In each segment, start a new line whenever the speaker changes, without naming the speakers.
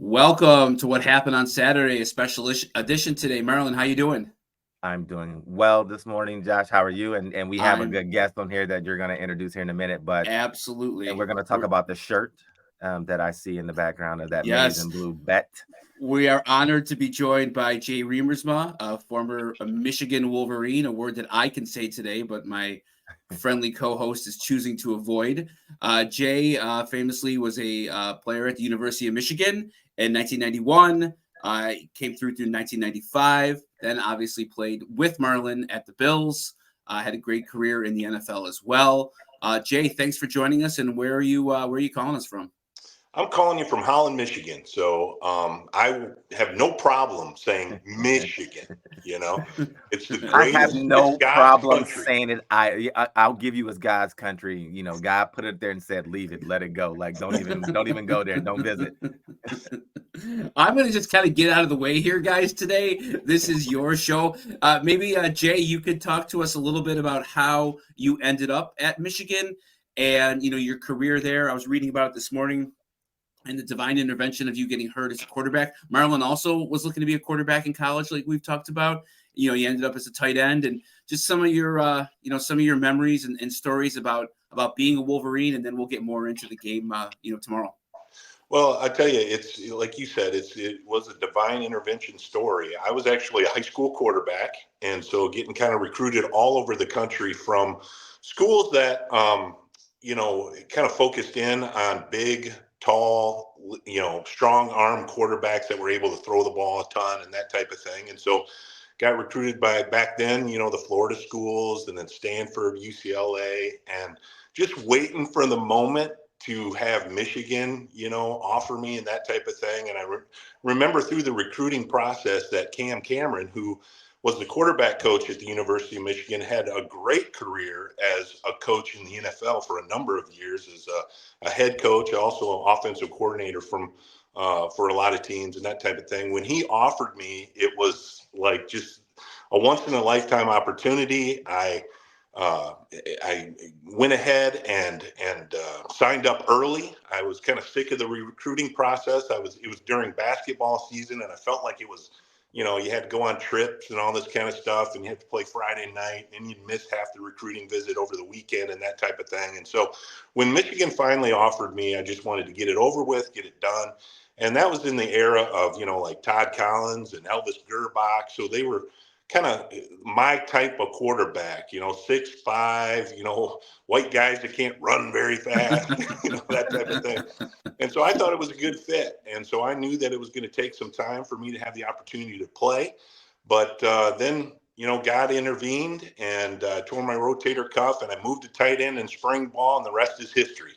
Welcome to what happened on Saturday, a special edition today. Marlon, how you doing?
I'm doing well this morning, Josh. How are you? And we have a
I'm
good guest on here that you're going to introduce here in a minute. And we're
absolutely.
going to talk about the shirt that I see in the background of that maize
Yes,
and blue bet.
we are honored to be joined by Jay Riemersma, a former Michigan Wolverine, a word that I can say today, but my friendly co-host is choosing to avoid. Jay famously was a player at the University of Michigan in 1991. Came through 1995. Then obviously played with Marlon at the Bills. Had a great career in the NFL as well. Jay, thanks for joining us. And where are you? Where are you calling us from?
I'm calling you from Holland, Michigan. So I have no problem saying Michigan. You know, it's the
I have
greatest, it's
no
God's
problem
country.
saying it. I'll give you as God's country. God put it there and said, "Leave it, let it go." Like don't even go there. Don't visit.
I'm going to just kind of get out of the way here, guys, today. This is your show. Maybe, Jay, you could talk to us a little bit about how you ended up at Michigan and, your career there. I was reading about it this morning and the divine intervention of you getting hurt as a quarterback. Marlon also was looking to be a quarterback in college, like we've talked about. You ended up as a tight end, and just some of your memories and stories about being a Wolverine, and then we'll get more into the game, tomorrow.
Well, I tell you, it's like you said, it was a divine intervention story. I was actually a high school quarterback, and so getting kind of recruited all over the country from schools that kind of focused in on big, tall, strong arm quarterbacks that were able to throw the ball a ton and that type of thing. And so got recruited by back then, the Florida schools and then Stanford, UCLA, and just waiting for the moment to have Michigan, offer me and that type of thing. And I remember through the recruiting process that Cam Cameron, who was the quarterback coach at the University of Michigan, had a great career as a coach in the NFL for a number of years as a head coach, also an offensive coordinator for a lot of teams and that type of thing. When he offered me, it was like just a once in a lifetime opportunity. Uh, I went ahead and signed up early. I was kind of sick of the recruiting process. It was during basketball season, and I felt like it was, you had to go on trips and all this kind of stuff, and you had to play Friday night, and you'd miss half the recruiting visit over the weekend and that type of thing. And so, when Michigan finally offered me, I just wanted to get it over with, get it done. And that was in the era of, like Todd Collins and Elvis Gerbach. So they were kind of my type of quarterback, 6'5", white guys that can't run very fast, that type of thing. And so I thought it was a good fit. And so I knew that it was going to take some time for me to have the opportunity to play. But then, God intervened and tore my rotator cuff, and I moved to tight end and spring ball, and the rest is history.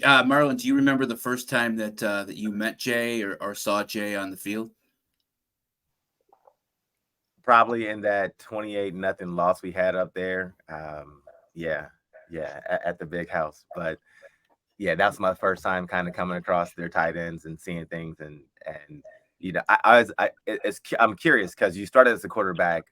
Marlon, do you remember the first time that you met Jay or saw Jay on the field?
Probably in that 28-0 loss we had up there. Yeah, yeah, at the big house. But yeah, that's my first time kind of coming across their tight ends and seeing things and I'm curious because you started as a quarterback,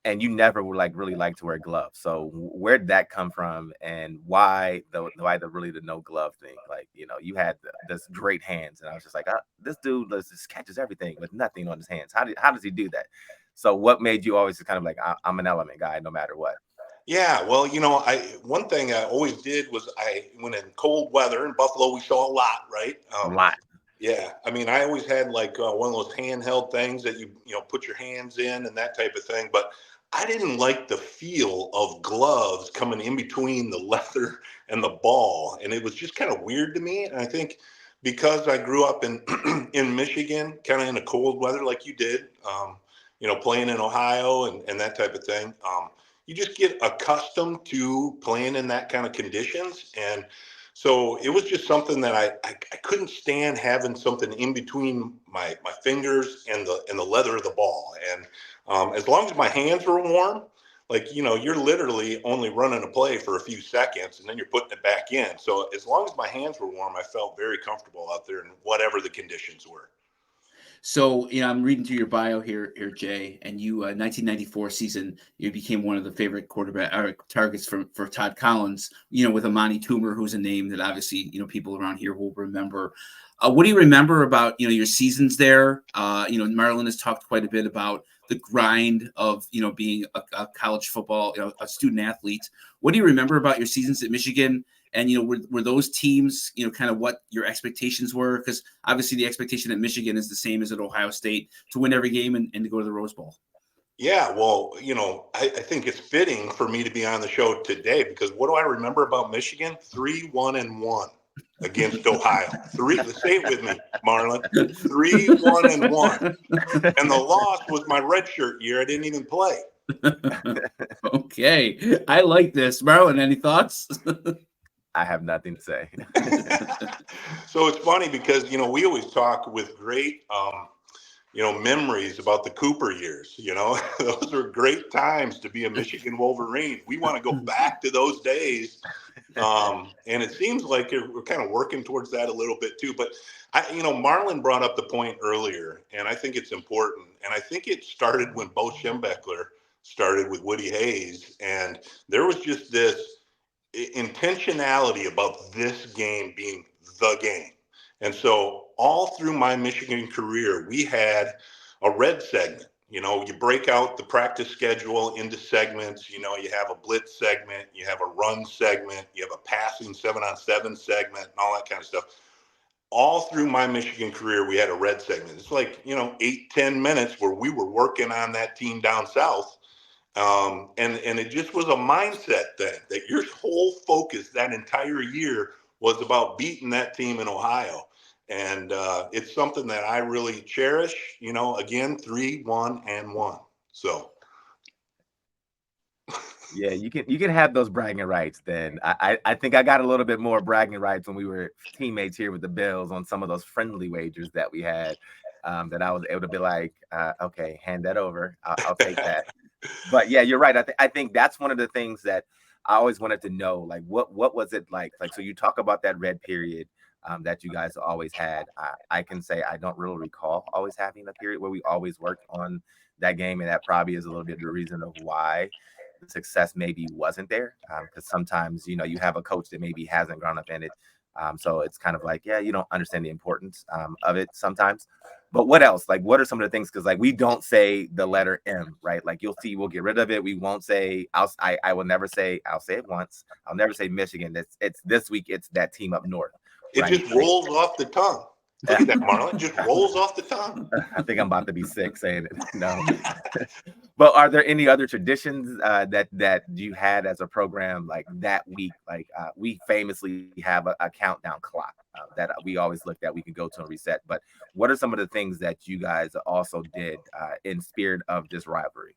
and you never would really like to wear gloves. So where did that come from, and why the really the no glove thing? Like, you had this great hands, and I was just like, this dude just catches everything with nothing on his hands. How does he do that? So what made you always kind of like, I'm an element guy no matter what?
Yeah, well, I one thing I always did was I when in cold weather in Buffalo we saw a lot, right?
A lot.
Yeah, I mean, I always had like one of those handheld things that you put your hands in and that type of thing. But I didn't like the feel of gloves coming in between the leather and the ball, and it was just kind of weird to me. And I think because I grew up in in Michigan, kind of in the cold weather like you did, playing in Ohio and that type of thing, you just get accustomed to playing in that kind of conditions. And so it was just something that I couldn't stand having something in between my fingers and the leather of the ball. And as long as my hands were warm, like, you're literally only running a play for a few seconds and then you're putting it back in. So as long as my hands were warm, I felt very comfortable out there in whatever the conditions were.
So, I'm reading through your bio here, Jay, and you, 1994 season, you became one of the favorite quarterback or targets for Todd Collins. With Amani Toomer, who's a name that obviously people around here will remember. What do you remember about your seasons there? Marlon has talked quite a bit about the grind of being a college football, a student athlete. What do you remember about your seasons at Michigan? And were those teams kind of what your expectations were? Because obviously the expectation at Michigan is the same as at Ohio State, to win every game and to go to the Rose Bowl.
Yeah, well, I think it's fitting for me to be on the show today because what do I remember about Michigan? 3-1-1 against Ohio. Say it with me, Marlon. 3-1-1. And the loss was my redshirt year. I didn't even play.
Okay. I like this. Marlon, any thoughts?
I have nothing to say.
So it's funny because, we always talk with great, memories about the Cooper years. Those were great times to be a Michigan Wolverine. We want to go back to those days. And it seems like we're kind of working towards that a little bit too. But Marlon brought up the point earlier, and I think it's important. And I think it started when Bo Schembechler started with Woody Hayes, and there was just this intentionality about this game being the game. And so all through my Michigan career, we had a red segment. You break out the practice schedule into segments. You have a blitz segment, you have a run segment, you have a passing 7-on-7 segment, and all that kind of stuff. All through my Michigan career, we had a red segment. It's like, 8-10 minutes where we were working on that team down south. And it just was a mindset thing that your whole focus that entire year was about beating that team in Ohio. And it's something that I really cherish, again, 3-1-1. So.
Yeah, you can have those bragging rights then. I think I got a little bit more bragging rights when we were teammates here with the Bills on some of those friendly wagers that we had, that I was able to be like, okay, hand that over. I'll take that. But yeah, you're right. I think that's one of the things that I always wanted to know. Like, what was it like? Like, so you talk about that red period that you guys always had. I can say I don't really recall always having a period where we always worked on that game, and that probably is a little bit the reason of why the success maybe wasn't there. Because sometimes you have a coach that maybe hasn't grown up in it, so it's kind of like, yeah, you don't understand the importance of it sometimes. But what else? Like, what are some of the things? Because like we don't say the letter M, right? Like you'll see, we'll get rid of it. We won't say. I will never say. I'll say it once. I'll never say Michigan. It's this week. It's that team up north,
It
right?
just rolls off the tongue. Look at that, Marlon. It just rolls off the tongue.
I think I'm about to be sick saying it. No. But are there any other traditions that you had as a program like that week? Like we famously have a countdown clock that we always looked at. We could go to and reset. But what are some of the things that you guys also did in spirit of this rivalry?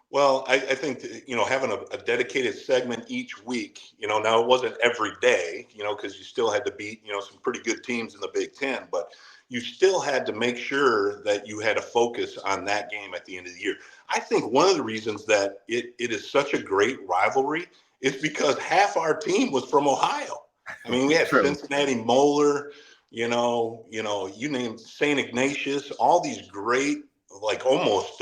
Well, I think that, having a dedicated segment each week, now it wasn't every day, because you still had to beat, some pretty good teams in the Big Ten, but you still had to make sure that you had a focus on that game at the end of the year. I think one of the reasons that it is such a great rivalry is because half our team was from Ohio. I mean, we had
True.
Cincinnati Moeller, you name St. Ignatius, all these great, like almost,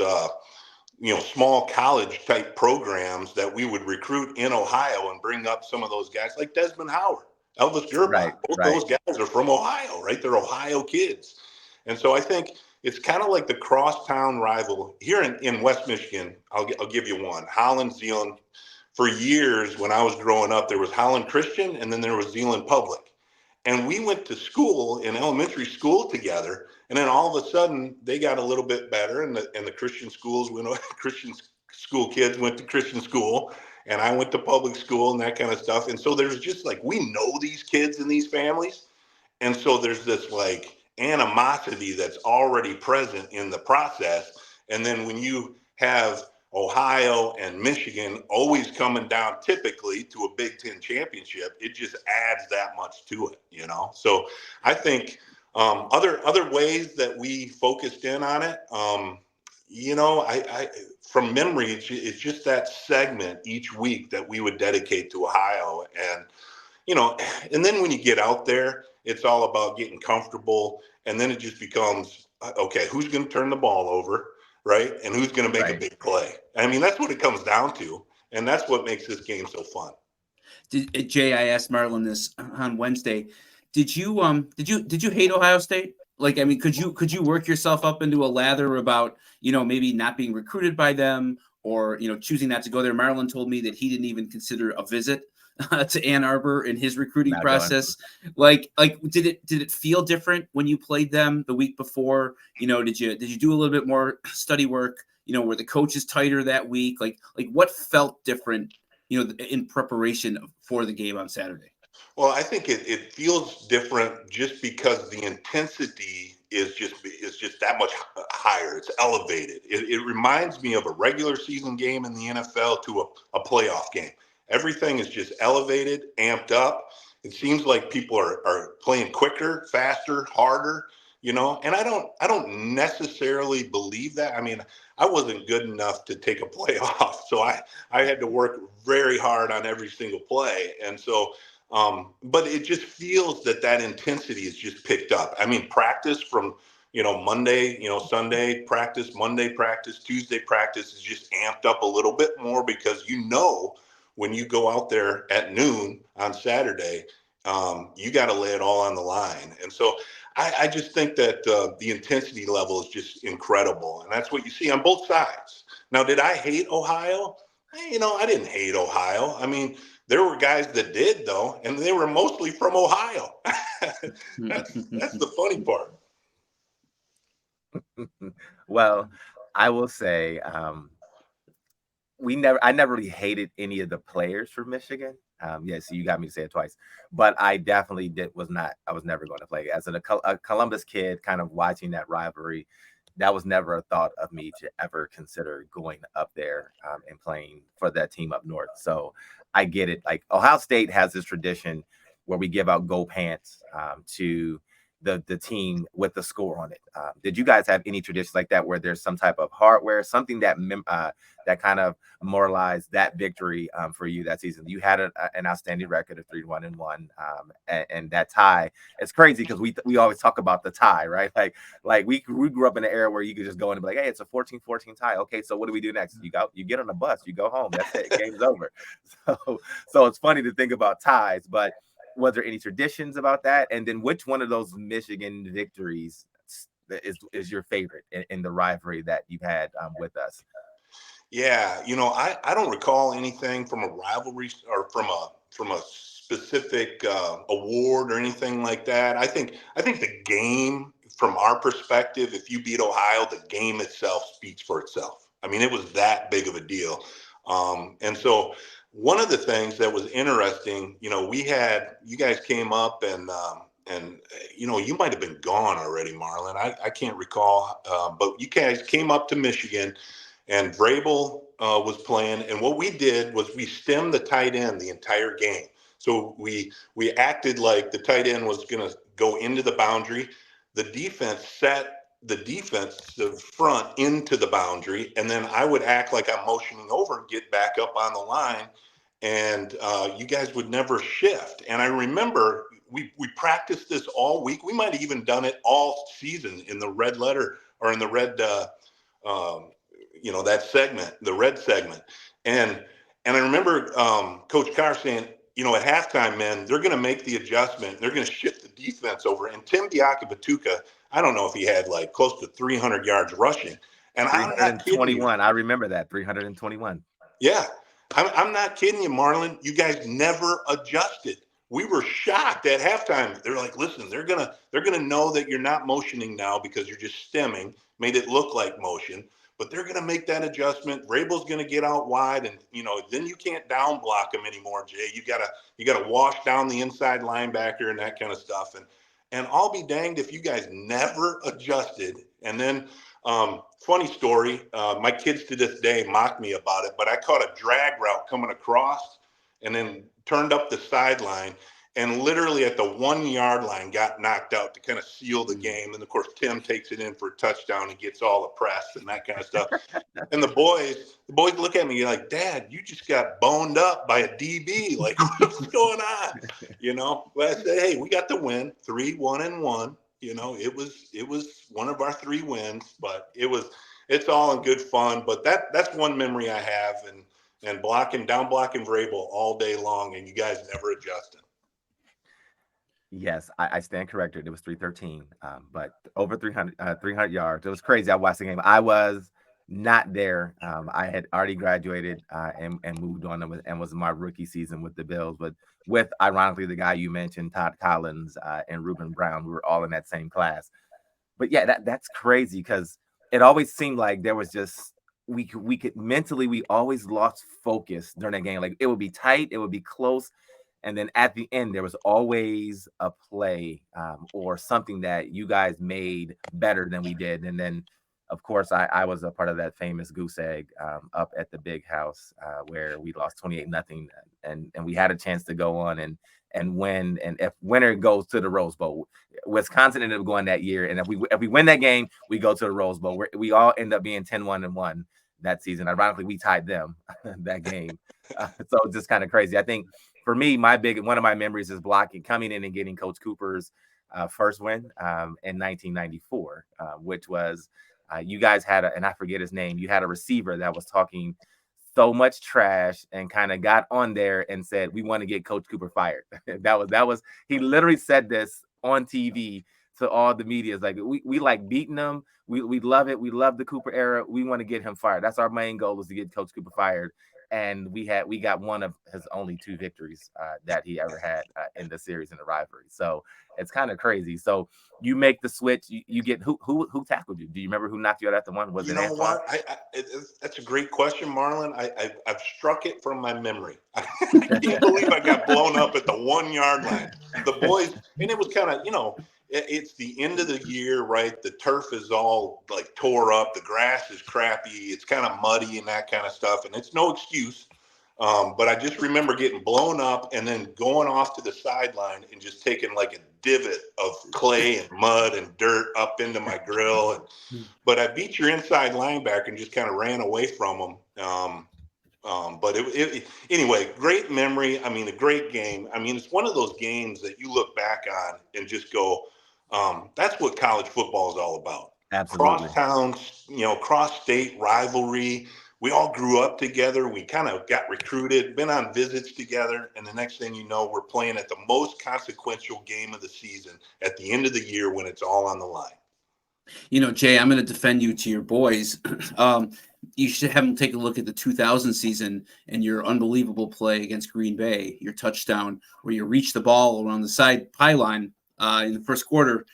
small college type programs that we would recruit in Ohio and bring up some of those guys like Desmond Howard, Elvis Gerbach.
Right,
Both
right.
those guys are from Ohio, right? They're Ohio kids. And so I think it's kind of like the crosstown rival here in West Michigan. I'll give you one. Holland Zeeland. For years when I was growing up, there was Holland Christian and then there was Zeeland Public. And we went to school in elementary school together. And then all of a sudden they got a little bit better. And the Christian schools went, Christian school kids went to Christian school. And I went to public school and that kind of stuff. And so there's just like, we know these kids and these families. And so there's this like animosity that's already present in the process. And then when you have Ohio and Michigan always coming down typically to a Big Ten championship, it just adds that much to it, So I think other ways that we focused in on it, I from memory, it's just that segment each week that we would dedicate to Ohio. And then when you get out there, it's all about getting comfortable. And then it just becomes okay, who's going to turn the ball over, right? And who's going to make a
Right.
big play? I mean, that's what it comes down to. And that's what makes this game so fun.
Jay, I asked Marlon this on Wednesday. Did you hate Ohio State? Like, I mean, could you work yourself up into a lather about, maybe not being recruited by them, or choosing not to go there? Marlon told me that he didn't even consider a visit to Ann Arbor in his recruiting
Not going.
process. Like did it feel different when you played them the week before? Did you do a little bit more study work? Were the coaches tighter that week? Like what felt different, in preparation for the game on Saturday?
Well, I think it feels different just because the intensity is just that much higher. It's elevated. It reminds me of a regular season game in the NFL to a playoff game. Everything is just elevated, amped up. It seems like people are playing quicker, faster, harder, and I don't necessarily believe that. I mean, I wasn't good enough to take a play off, so I had to work very hard on every single play. And so but it just feels that intensity is just picked up. I mean, practice from, Monday, Sunday practice, Monday practice, Tuesday practice is just amped up a little bit more because when you go out there at noon on Saturday, you got to lay it all on the line. And so I just think that the intensity level is just incredible. And that's what you see on both sides. Now, did I hate Ohio? I didn't hate Ohio. I mean, there were guys that did, though, and they were mostly from Ohio. That's the funny part.
Well, I will say, I never really hated any of the players from Michigan. Yeah, so you got me to say it twice, but I definitely I was never going to play as a Columbus kid, kind of watching that rivalry. That was never a thought of me to ever consider going up there and playing for that team up north. So I get it. Like Ohio State has this tradition where we give out go pants to the team with the score on it. Did you guys have any traditions like that where there's some type of hardware, something that that kind of moralized that victory for you that season? You had an outstanding record of 3-1-1, and that tie. It's crazy because we always talk about the tie, right? Like we grew up in an era where you could just go in and be like, hey, it's a 14-14 tie. Okay, so what do we do next? You get on a bus, you go home. That's it. Game's over. So it's funny to think about ties, but was there any traditions about that? And then which one of those Michigan victories is your favorite in the rivalry that you've had with us?
Yeah, I don't recall anything from a rivalry or from a specific award or anything like that. I think the game, from our perspective, if you beat Ohio, the game itself speaks for itself. I mean, it was that big of a deal. And so one of the things that was interesting, you guys came up and you might have been gone already, Marlon. I can't recall, but you guys came up to Michigan and Vrabel was playing. And what we did was we stemmed the tight end the entire game. So we acted like the tight end was going to go into the boundary. The defense set the front into the boundary, and then I would act like I'm motioning over and get back up on the line, and you guys would never shift. And I remember we practiced this all week. We might have even done it all season in the red letter or in the red um, that segment, the red segment. And I remember Coach Carr saying, at halftime, man, they're going to make the adjustment. They're going to shift the defense over. And Tim Diakabatuka, I don't know if he had like close to 300 yards rushing. And I'm not kidding you.
321. I remember that 321.
Yeah, I'm not kidding you, Marlon. You guys never adjusted. We were shocked at halftime. They're like, listen, they're gonna know that you're not motioning now because you're just stemming. Made it look like motion, but they're gonna make that adjustment. Vrabel's gonna get out wide, and then you can't down block him anymore, Jay. You gotta wash down the inside linebacker and that kind of stuff. And I'll be danged if you guys never adjusted. And then funny story. My kids to this day mock me about it, but I caught a drag route coming across and then turned up the sideline and literally at the 1 yard line got knocked out to kind of seal the game. And of course, Tim takes it in for a touchdown and gets all the press and that kind of stuff. And the boys look at me like, Dad, you just got boned up by a DB. Like, what's going on? But I said, hey, we got the win, 3-1-1. It was one of our 3 wins, but it's all in good fun. But that's one memory I have, and blocking Vrabel all day long, and you guys never adjusting.
Yes, I stand corrected. It was 313, but over 300 yards. It was crazy. I watched the game. I was not there. I had already graduated and moved on and was my rookie season with the Bills, but with ironically the guy you mentioned, Todd Collins and Reuben Brown. We were all in that same class. But yeah, that's crazy because it always seemed like there was just we could mentally we always lost focus during that game. Like it would be tight, it would be close, and then at the end there was always a play or something that you guys made better than we did. And then of course I was a part of that famous goose egg up at the big house where we lost 28-0, and we had a chance to go on and win. And if winner goes to the Rose Bowl, Wisconsin ended up going that year, and if we win that game, we go to the Rose Bowl. We all end up being 10-1 that season. Ironically, we tied them that game, so it's just kind of crazy. I think for me, one of my memories is coming in and getting Coach Cooper's first win in 1994, which was you guys had and I forget his name. You had a receiver that was talking so much trash and kind of got on there and said, "We want to get Coach Cooper fired." that was he literally said this on TV to all the media. It's like we like beating them. We love it. We love the Cooper era. We want to get him fired. That's our main goal, is to get Coach Cooper fired. And we got one of his only 2 victories that he ever had in the series in the rivalry. So it's kind of crazy. So you make the switch. You get who tackled you? Do you remember who knocked you out at the one? Was
You
it
know
Antoine?
what? That's a great question, Marlon. I've struck it from my memory. I can't believe I got blown up at the 1 yard line. The boys, and it was kind of, it's the end of the year, right? The turf is all like tore up. The grass is crappy. It's kind of muddy and that kind of stuff. And it's no excuse. But I just remember getting blown up and then going off to the sideline and just taking like a divot of clay and mud and dirt up into my grill. But I beat your inside linebacker and just kind of ran away from him. But anyway, great memory. I mean, a great game. I mean, it's one of those games that you look back on and just go, that's what college football is all about.
Absolutely.
Cross towns, cross state rivalry. We all grew up together. We kind of got recruited, been on visits together. And the next thing you know, we're playing at the most consequential game of the season at the end of the year when it's all on the line.
Jay, I'm going to defend you to your boys. You should have them take a look at the 2000 season and your unbelievable play against Green Bay, your touchdown where you reach the ball around the side pylon in the first quarter.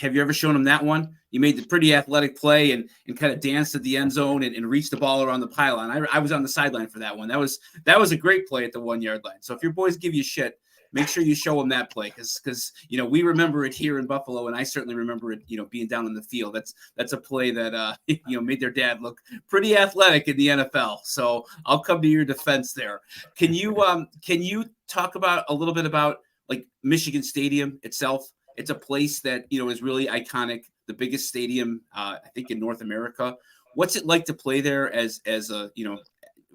Have you ever shown them that one? You made the pretty athletic play and kind of danced at the end zone and reached the ball around the pylon. I was on the sideline for that one. That was a great play at the 1 yard line. So if your boys give you shit, make sure you show them that play because we remember it here in Buffalo, and I certainly remember it being down in the field. That's a play that made their dad look pretty athletic in the NFL. So I'll come to your defense there. Can you talk about a little bit about like Michigan Stadium itself? It's a place that is really iconic, the biggest stadium I think in North America. What's it like to play there as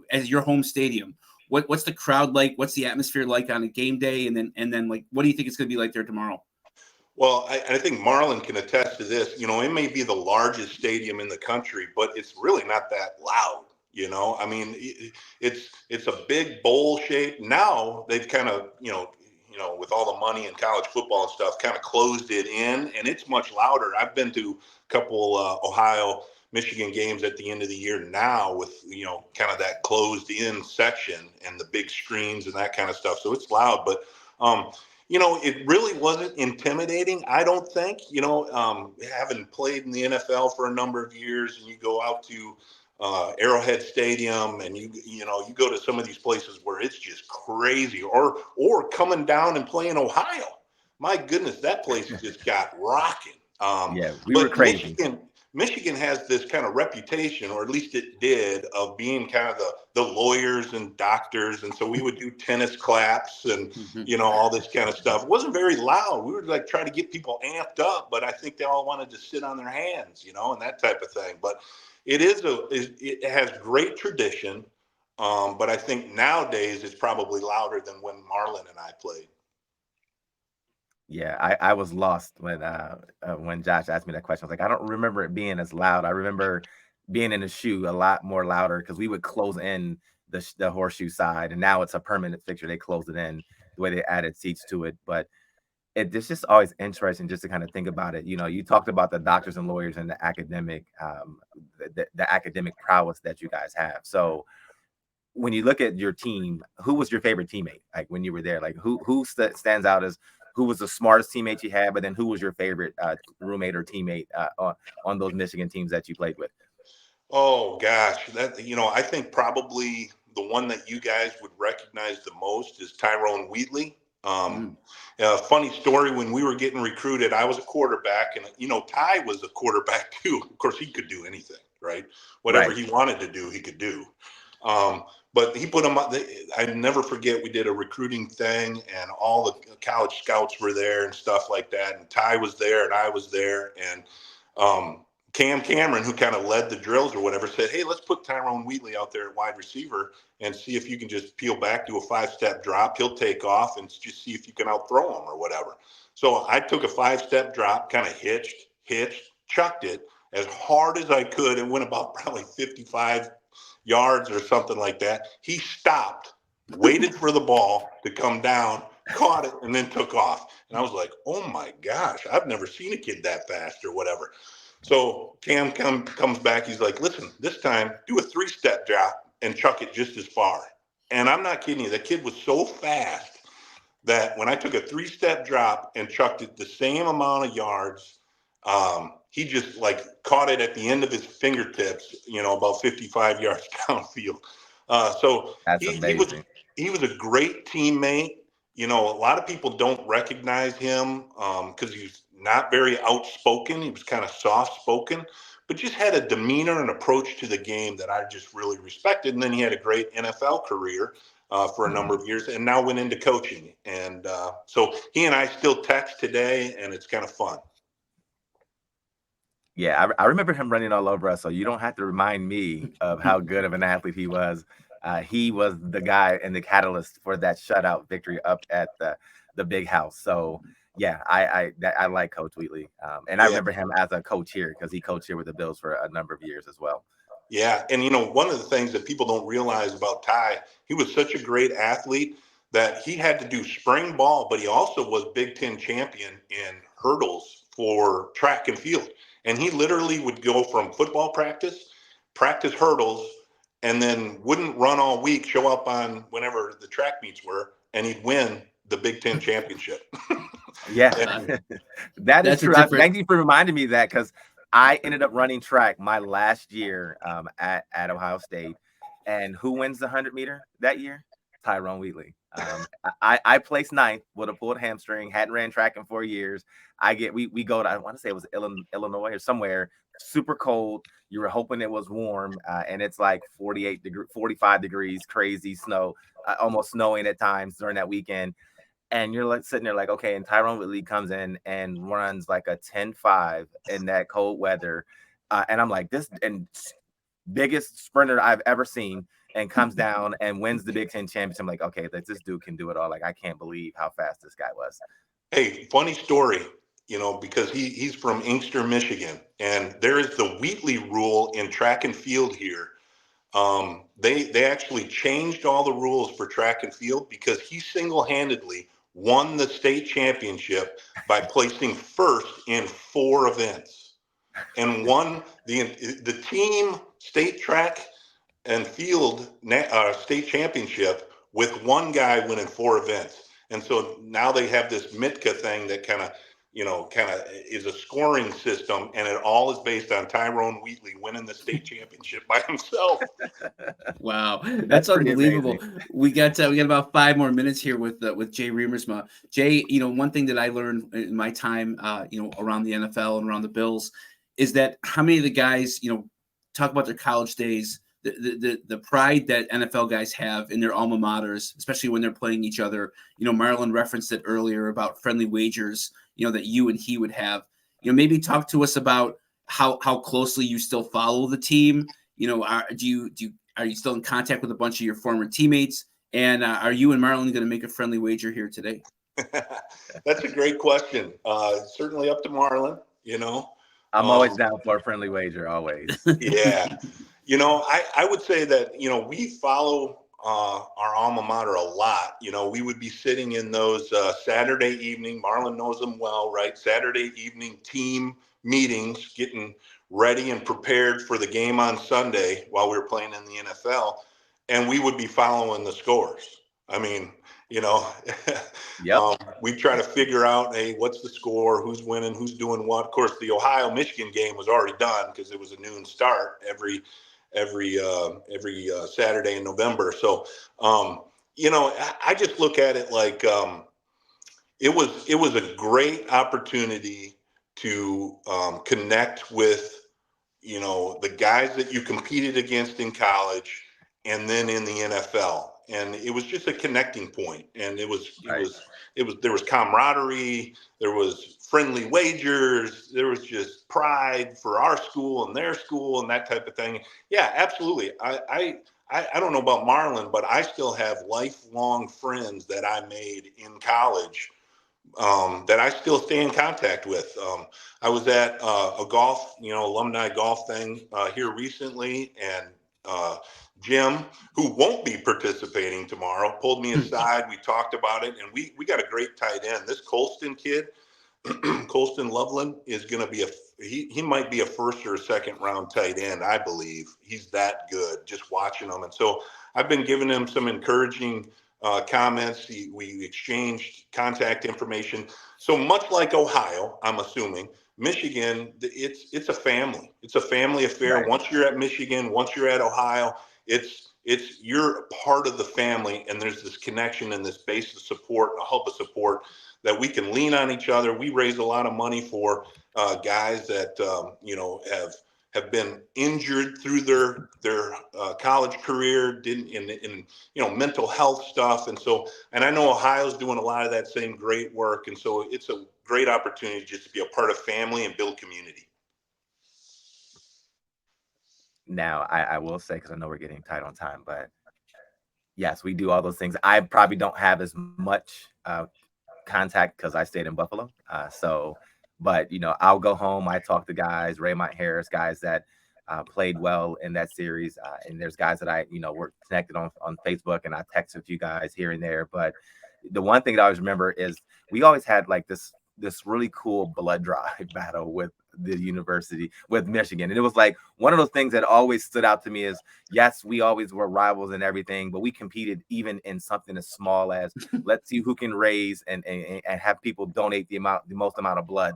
your home stadium? What's the crowd like? What's the atmosphere like on a game day? And then like, what do you think it's going to be like there tomorrow?
Well, I think Marlon can attest to this. It may be the largest stadium in the country, but it's really not that loud. I mean, it's a big bowl shape. Now they've kind of, with all the money in college football and stuff, kind of closed it in, and it's much louder. I've been to a couple Ohio, Michigan games at the end of the year now with, kind of that closed in section and the big screens and that kind of stuff. So it's loud, but, it really wasn't intimidating, I don't think. Having played in the NFL for a number of years, and you go out to Arrowhead Stadium, and you go to some of these places where it's just crazy, or coming down and playing Ohio. My goodness, that place just got rocking.
Yeah, we were crazy.
Michigan has this kind of reputation, or at least it did, of being kind of the lawyers and doctors. And so we would do tennis claps and, all this kind of stuff. It wasn't very loud. We would like try to get people amped up, but I think they all wanted to sit on their hands, and that type of thing. But it has great tradition. But I think nowadays it's probably louder than when Marlon and I played.
Yeah, I was lost when Josh asked me that question. I was like, I don't remember it being as loud. I remember being in the shoe a lot more louder because we would close in the horseshoe side, and now it's a permanent fixture. They close it in the way they added seats to it, but it's just always interesting just to kind of think about it. You know, you talked about the doctors and lawyers and the academic prowess that you guys have. So when you look at your team, who was your favorite teammate? Like when you were there, like who stands out as who was the smartest teammate you had, but then who was your favorite roommate or teammate on those Michigan teams that you played with?
Oh gosh, I think probably the one that you guys would recognize the most is Tyrone Wheatley. Um,
Mm.
Funny story, when we were getting recruited, I was a quarterback, and Ty was a quarterback too. Of course, he could do anything, right? Whatever
Right.
he wanted to do, he could do. Um, but he put him up. I never forget. We did a recruiting thing, and all the college scouts were there and stuff like that. And Ty was there, and I was there, and Cam Cameron, who kind of led the drills or whatever, said, "Hey, let's put Tyrone Wheatley out there at wide receiver and see if you can just peel back, do a 5-step drop. He'll take off and just see if you can outthrow him or whatever." So I took a 5-step drop, kind of hitched, chucked it as hard as I could, and went about probably 55 yards or something like that. He stopped, waited for the ball to come down, caught it, and then took off. And I was like, "Oh my gosh, I've never seen a kid that fast," or whatever. So Cam comes back. He's like, "Listen, this time do a 3-step drop and chuck it just as far." And I'm not kidding you. That kid was so fast that when I took a 3-step drop and chucked it the same amount of yards, he just like caught it at the end of his fingertips, about 55 yards downfield. So
That's
he
amazing.
was a great teammate. A lot of people don't recognize him because he's not very outspoken. He was kind of soft spoken, but just had a demeanor and approach to the game that I just really respected. And then he had a great NFL career for a number of years, and now went into coaching. And so he and I still text today, and it's kind of fun.
Yeah, I remember him running all over us. So you don't have to remind me of how good of an athlete he was. He was the guy and the catalyst for that shutout victory up at the big house. So yeah, I like Coach Wheatley, and I
Yeah.
remember him as a coach here because he coached here with the Bills for a number of years as well.
Yeah, and one of the things that people don't realize about Ty, he was such a great athlete that he had to do spring ball, but he also was Big Ten champion in hurdles for track and field. And he literally would go from football practice hurdles, and then wouldn't run all week, show up on whenever the track meets were, and he'd win the Big Ten championship.
Yeah,
Uh,
that is
that's a
true.
different.
Thank you for reminding me of that because I ended up running track my last year at Ohio State. And who wins the 100-meter that year? Tyrone Wheatley. I placed ninth with a pulled hamstring, hadn't ran track in 4 years. We go to, I want to say it was Illinois or somewhere, super cold. You were hoping it was warm, and it's like 45 degrees, crazy snow, almost snowing at times during that weekend. And you're like sitting there like, okay, and Tyrone Whitley comes in and runs like a 10-5 in that cold weather. And I'm like, biggest sprinter I've ever seen, and comes down and wins the Big Ten championship. I'm like, okay, this dude can do it all. Like, I can't believe how fast this guy was.
Hey, funny story, because he's from Inkster, Michigan, and there is the Wheatley rule in track and field here. They actually changed all the rules for track and field because he single-handedly won the state championship by placing first in 4 events and won the team state track and field state championship with one guy winning 4 events. And so now they have this Mitka thing that kind of is a scoring system, and it all is based on Tyrone Wheatley winning the state championship by himself.
Wow,
That's
that's
pretty
unbelievable.
amazing.
We got about 5 more minutes here with Jay Riemersma. Jay, one thing that I learned in my time, around the NFL and around the Bills, is that how many of the guys, talk about their college days, the pride that NFL guys have in their alma maters, especially when they're playing each other. Marlon referenced it earlier about friendly wagers, that you and he would have. Maybe talk to us about how closely you still follow the team. Are you still in contact with a bunch of your former teammates? And are you and Marlon going to make a friendly wager here today?
That's a great question. Certainly up to Marlon, you know.
I'm always
Um,
down for a friendly wager, always.
yeah. I would say that, we follow our alma mater a lot. We would be sitting in those Saturday evening, Marlon knows them well, right? Saturday evening team meetings, getting ready and prepared for the game on Sunday while we were playing in the NFL. And we would be following the scores. I mean, you know,
Yep.
we try to figure out, hey, what's the score? Who's winning? Who's doing what? Of course, the Ohio-Michigan game was already done because it was a noon start every Saturday in November. So, I just look at it like it was a great opportunity to connect with the guys that you competed against in college and then in the NFL. And it was just a connecting point. And
Right.
there was camaraderie, there was friendly wagers, there was just pride for our school and their school and that type of thing. Yeah, absolutely. I don't know about Marlon, but I still have lifelong friends that I made in college that I still stay in contact with. I was at a golf, alumni golf thing here recently, and Jim, who won't be participating tomorrow, pulled me aside. We talked about it, and we got a great tight end. This Colston kid, Colston Loveland, is going to be he might be a first or a second round tight end, I believe. He's that good, just watching him. And so I've been giving him some encouraging comments. We exchanged contact information. So much like Ohio, I'm assuming, Michigan, it's a family. It's a family affair.
Right.
Once you're at Michigan, once you're at Ohio, you're part of the family, and there's this connection and this base of support, a hub of support that we can lean on each other. We raise a lot of money for guys that have been injured through their college career, didn't in mental health stuff, and I know Ohio's doing a lot of that same great work, and so it's a great opportunity just to be a part of family and build community.
Now, I will say, because I know we're getting tight on time, but yes, we do all those things. I probably don't have as much contact because I stayed in Buffalo. But I'll go home. I talk to guys, Raymond Harris, guys that played well in that series, and there's guys that we're connected on Facebook, and I text a few guys here and there. But the one thing that I always remember is we always had like this really cool blood drive battle with the university with Michigan. And it was like one of those things that always stood out to me is, yes, we always were rivals and everything, but we competed even in something as small as let's see who can raise and have people donate the most amount of blood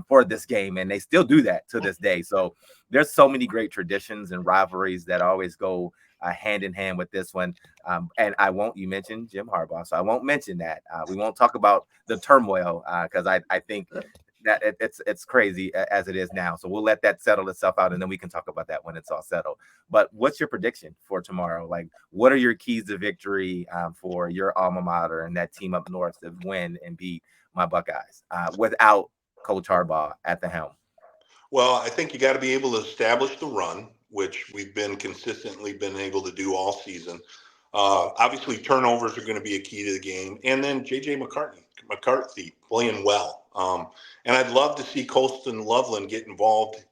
for this game. And they still do that to this day. So there's so many great traditions and rivalries that always go hand in hand with this one. And you mentioned Jim Harbaugh, so I won't mention that. We won't talk about the turmoil because I think that it's crazy as it is now. So we'll let that settle itself out, and then we can talk about that when it's all settled. But what's your prediction for tomorrow? Like, what are your keys to victory for your alma mater and that team up north to win and beat my Buckeyes without Coach Harbaugh at the helm?
Well, I think you got to be able to establish the run, which we've been consistently been able to do all season. Obviously, turnovers are going to be a key to the game, and then JJ McCarthy playing well. And I'd love to see Colston Loveland get involved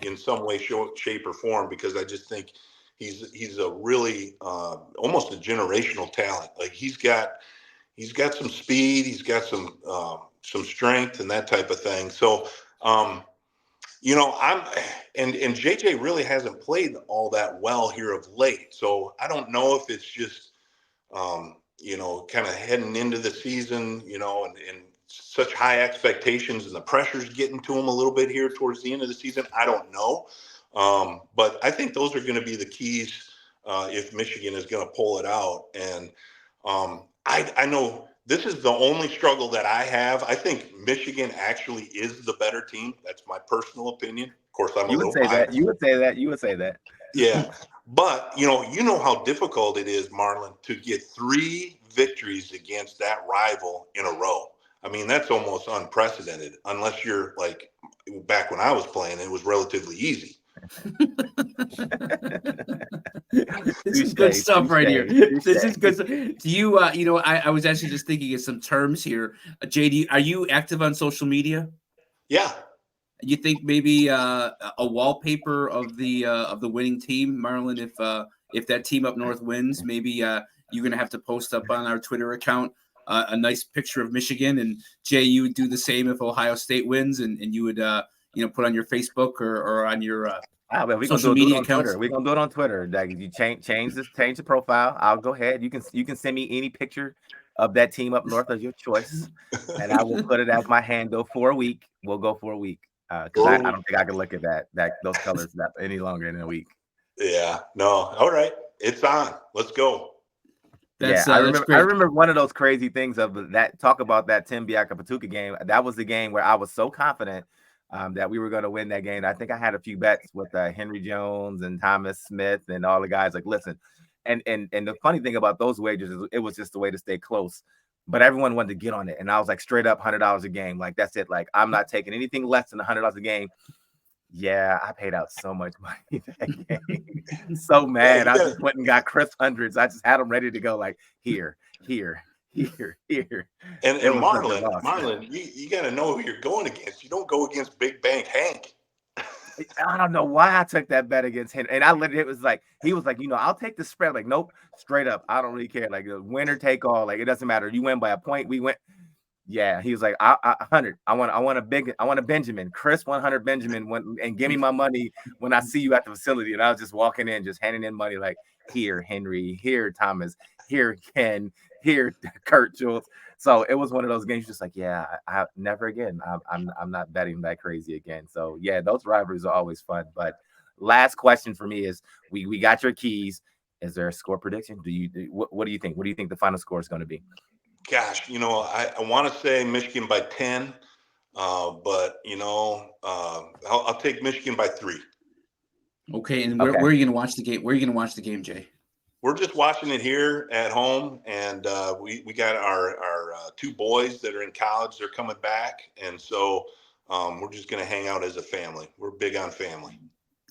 in some way, shape, or form, because I just think he's a really almost a generational talent. Like he's got some speed, he's got some strength and that type of thing. So. I'm and JJ really hasn't played all that well here of late. So I don't know if it's just kind of heading into the season, and such high expectations and the pressure's getting to him a little bit here towards the end of the season. I don't know. But I think those are going to be the keys if Michigan is going to pull it out. And I know this is the only struggle that I have. I think Michigan actually is the better team. That's my personal opinion. Of course, I'm a
You would
little
say
biased.
that. You would say that. You would say that.
Yeah. But you know how difficult it is, Marlon, to get 3 victories against that rival in a row. I mean, that's almost unprecedented, unless you're like back when I was playing, it was relatively easy.
This is good stuff right here. This is good. Do you, I was actually just thinking of some terms here. JD, are you active on social media?
Yeah.
You think maybe a wallpaper of the winning team, Marlon? If that team up north wins, maybe you're gonna have to post up on our Twitter account a nice picture of Michigan, and Jay, you would do the same if Ohio State wins, and you would put on your Facebook or on your social media accounts.
We're gonna do it on Twitter. Like, you change the profile. I'll go ahead. You can send me any picture of that team up north of your choice, and I will put it as my handle for a week. We'll go for a week because I don't think I can look at those colors that any longer in a week.
Yeah. No. All right. It's on. Let's go.
I remember one of those crazy things of that. Talk about that Tim Biaka-Patuka game. That was the game where I was so confident that we were going to win that game. I think I had a few bets with Henry Jones and Thomas Smith and all the guys. Like, listen, and the funny thing about those wagers is it was just a way to stay close. But everyone wanted to get on it, and I was like, straight up $100 a game. Like, that's it. Like, I'm not taking anything less than $100 a game. Yeah, I paid out so much money that game. So mad. I just went and got Chris hundreds. I just had them ready to go. Like, here. And
Marlon, you got to know who you're going against. You don't go against Big Bank Hank.
I don't know why I took that bet against him. And he was like, I'll take the spread. Like, nope, straight up. I don't really care. Like, winner take all. Like, it doesn't matter. You win by a point. We win. Yeah, he was like, 100. I want a Benjamin. Chris 100 Benjamin and give me my money when I see you at the facility. And I was just walking in, just handing in money, like, here, Henry, here, Thomas, here, Ken, here, Kurt Jules. So it was one of those games, just like, yeah, I never again. I'm not betting that crazy again. So yeah, those rivalries are always fun. But last question for me is, we got your keys. Is there a score prediction? What do you think? What do you think the final score is going to be?
Gosh, I want to say Michigan by 10, but I'll take Michigan by 3.
Okay, and where are you going to watch the game? Where are you going to watch the game, Jay?
We're just watching it here at home, and we got our 2 boys that are in college. They're coming back, and so we're just going to hang out as a family. We're big on family.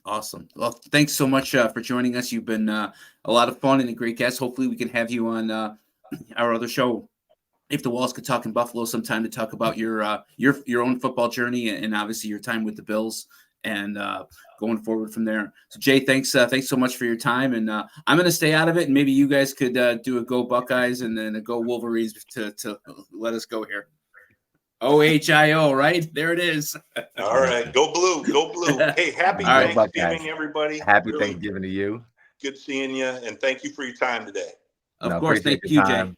Awesome. Well, thanks so much for joining us. You've been a lot of fun and a great guest. Hopefully, we can have you on our other show, If the Walls Could Talk, in Buffalo, sometime to talk about your own football journey and obviously your time with the Bills and going forward from there. So Jay, thanks so much for your time, and I'm going to stay out of it, and maybe you guys could do a Go Buckeyes and then a Go Wolverines to let us go here. OHIO, right? There it is.
All right, go blue, go blue. Hey, happy Thanksgiving, everybody.
Happy Thanksgiving to you.
Good seeing you, and thank you for your time today.
Of course, thank you, Jay.